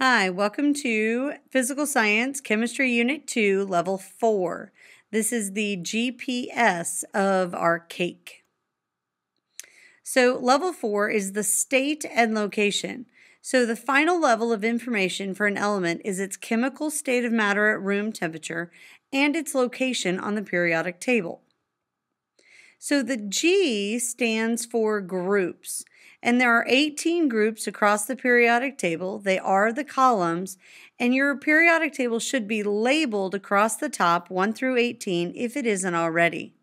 Hi, welcome to Physical Science Chemistry Unit 2, Level 4. This is the GPS of our cake. So Level 4 is the state and location. So the final level of information for an element is its chemical state of matter at room temperature and its location on the periodic table. So the G stands for groups, and there are 18 groups across the periodic table. They are the columns, and your periodic table should be labeled across the top 1 through 18 if it isn't already.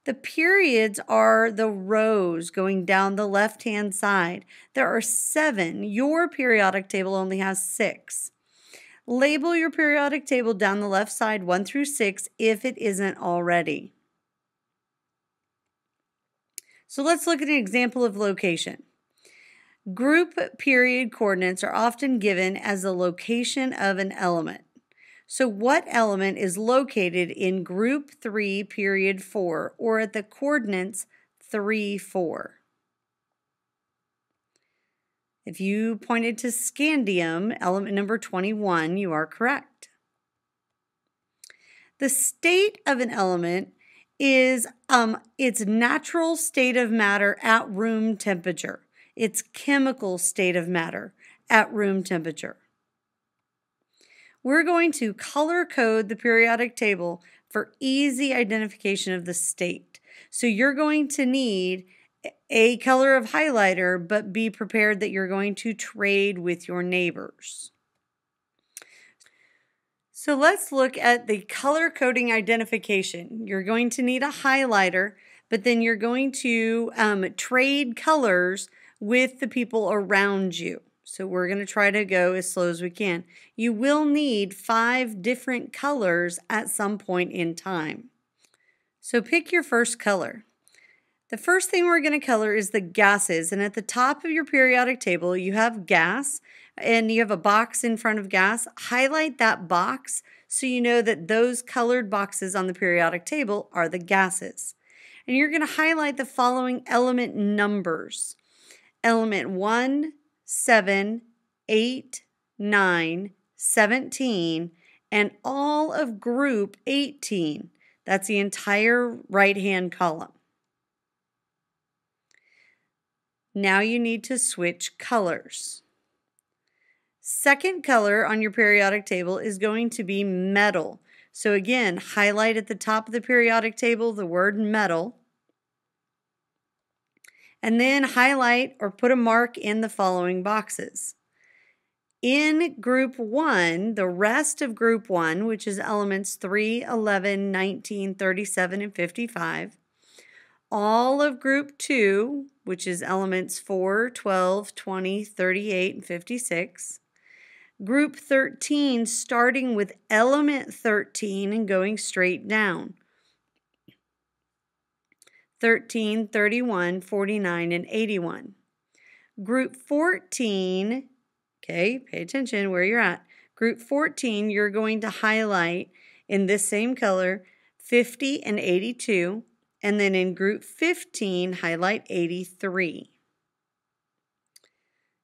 The periods are the rows going down the left-hand side. There are 7. Your periodic table only has 6. Label your periodic table down the left side 1 through 6 if it isn't already. So let's look at an example of location. Group period coordinates are often given as the location of an element. So what element is located in group 3, period 4, or at the coordinates 3, 4? If you pointed to scandium, element number 21, you are correct. The state of an element is its natural state of matter at room temperature, its chemical state of matter at room temperature. We're going to color code the periodic table for easy identification of the state. So you're going to need a color of highlighter, but be prepared that you're going to trade with your neighbors. So let's look at the color coding identification. You're going to need a highlighter, but then you're going to trade colors with the people around you. So we're going to try to go as slow as we can. You will need 5 different colors at some point in time. So pick your first color. The first thing we're going to color is the gases, and at the top of your periodic table you have gas, and you have a box in front of gas. Highlight that box so you know that those colored boxes on the periodic table are the gases. And you're going to highlight the following element numbers. Element 1, 7, 8, 9, 17, and all of group 18. That's the entire right-hand column. Now you need to switch colors. Second color on your periodic table is going to be metal. So again, highlight at the top of the periodic table the word metal. And then highlight or put a mark in the following boxes. In group 1, the rest of group 1, which is elements 3, 11, 19, 37, and 55, all of group 2, which is elements 4, 12, 20, 38, and 56, group 13 starting with element 13 and going straight down, 13, 31, 49, and 81. Group 14, okay, pay attention where you're at. Group 14, you're going to highlight in this same color 50 and 82, and then in group 15, highlight 83.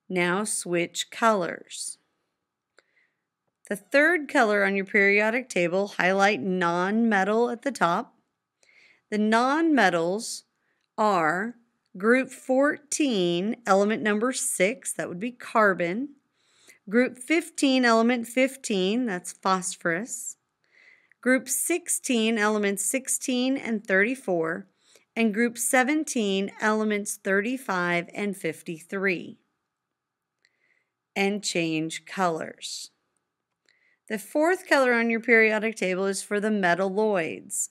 Now switch colors. The third color on your periodic table, highlight non-metal at the top. The non-metals are group 14, element number 6, that would be carbon. Group 15, element 15, that's phosphorus. Group 16, elements 16 and 34. And group 17, elements 35 and 53. And change colors. The fourth color on your periodic table is for the metalloids.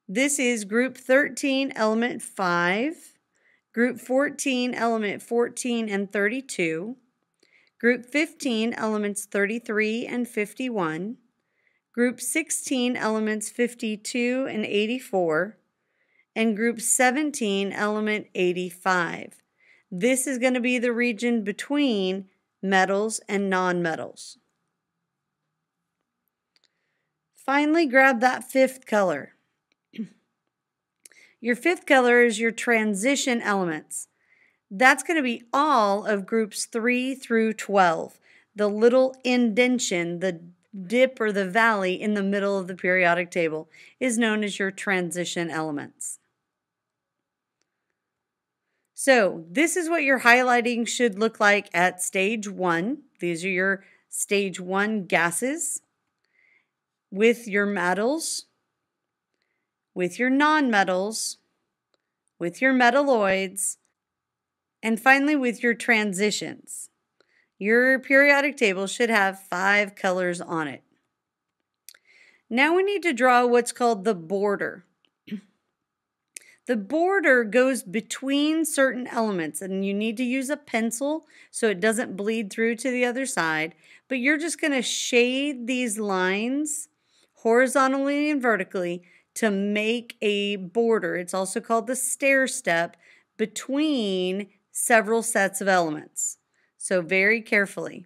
This is group 13, element 5, group 14, element 14 and 32, group 15, elements 33 and 51, group 16, elements 52 and 84, and group 17, element 85. This is going to be the region between metals and nonmetals. Finally, grab that fifth color. Your fifth color is your transition elements. That's going to be all of groups 3 through 12. The little indentation, the dip or the valley in the middle of the periodic table is known as your transition elements. So this is what your highlighting should look like at stage 1. These are your stage 1 gases with your metals, with your nonmetals, with your metalloids, and finally with your transitions. Your periodic table should have 5 colors on it. Now we need to draw what's called the border. The border goes between certain elements, and you need to use a pencil so it doesn't bleed through to the other side, but you're just going to shade these lines horizontally and vertically to make a border. It's also called the stair step between several sets of elements. So very carefully.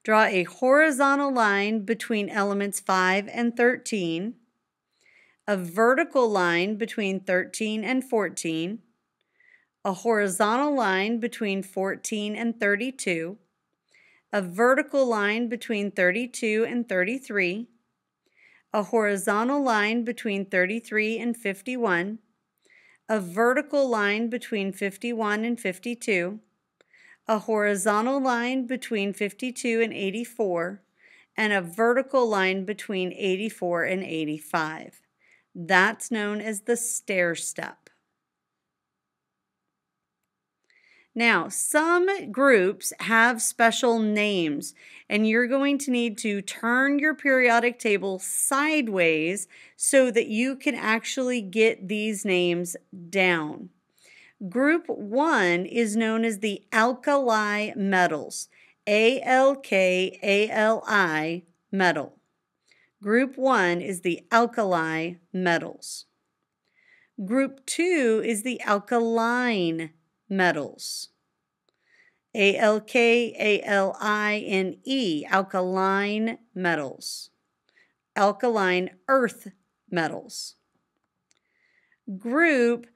Draw a horizontal line between elements 5 and 13, a vertical line between 13 and 14, a horizontal line between 14 and 32, a vertical line between 32 and 33, a horizontal line between 33 and 51, a vertical line between 51 and 52, a horizontal line between 52 and 84, and a vertical line between 84 and 85. That's known as the stair step. Now, some groups have special names, and you're going to need to turn your periodic table sideways so that you can actually get these names down. Group 1 is known as the alkali metals, ALKALI metal. Group 1 is the alkali metals. Group 2 is the alkaline metals, ALKALINE, alkaline metals, alkaline earth metals. Group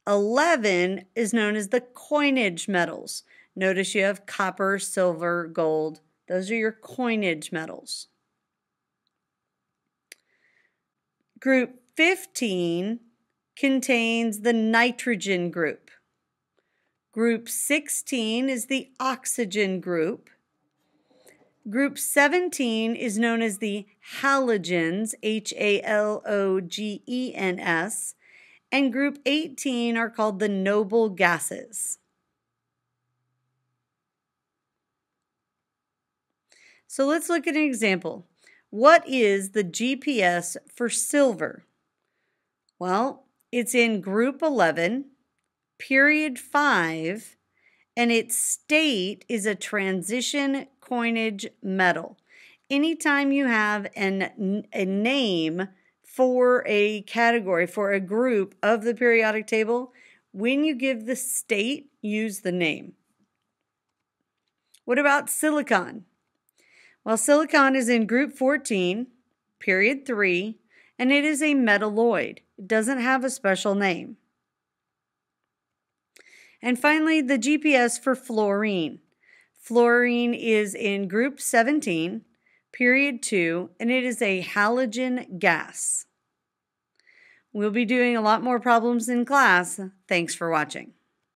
11 is known as the coinage metals. Notice you have copper, silver, gold. Those are your coinage metals. Group 15 contains the nitrogen group. Group 16 is the oxygen group. Group 17 is known as the halogens, HALOGENS, and group 18 are called the noble gases. So let's look at an example. What is the GPS for silver? Well, it's in group 11, period 5, and its state is a transition coinage metal. Anytime you have a name for a category, for a group of the periodic table, when you give the state, use the name. What about silicon? Well, silicon is in group 14, period 3, and it is a metalloid. It doesn't have a special name. And finally, the GPS for fluorine. Fluorine is in group 17, period 2, and it is a halogen gas. We'll be doing a lot more problems in class. Thanks for watching.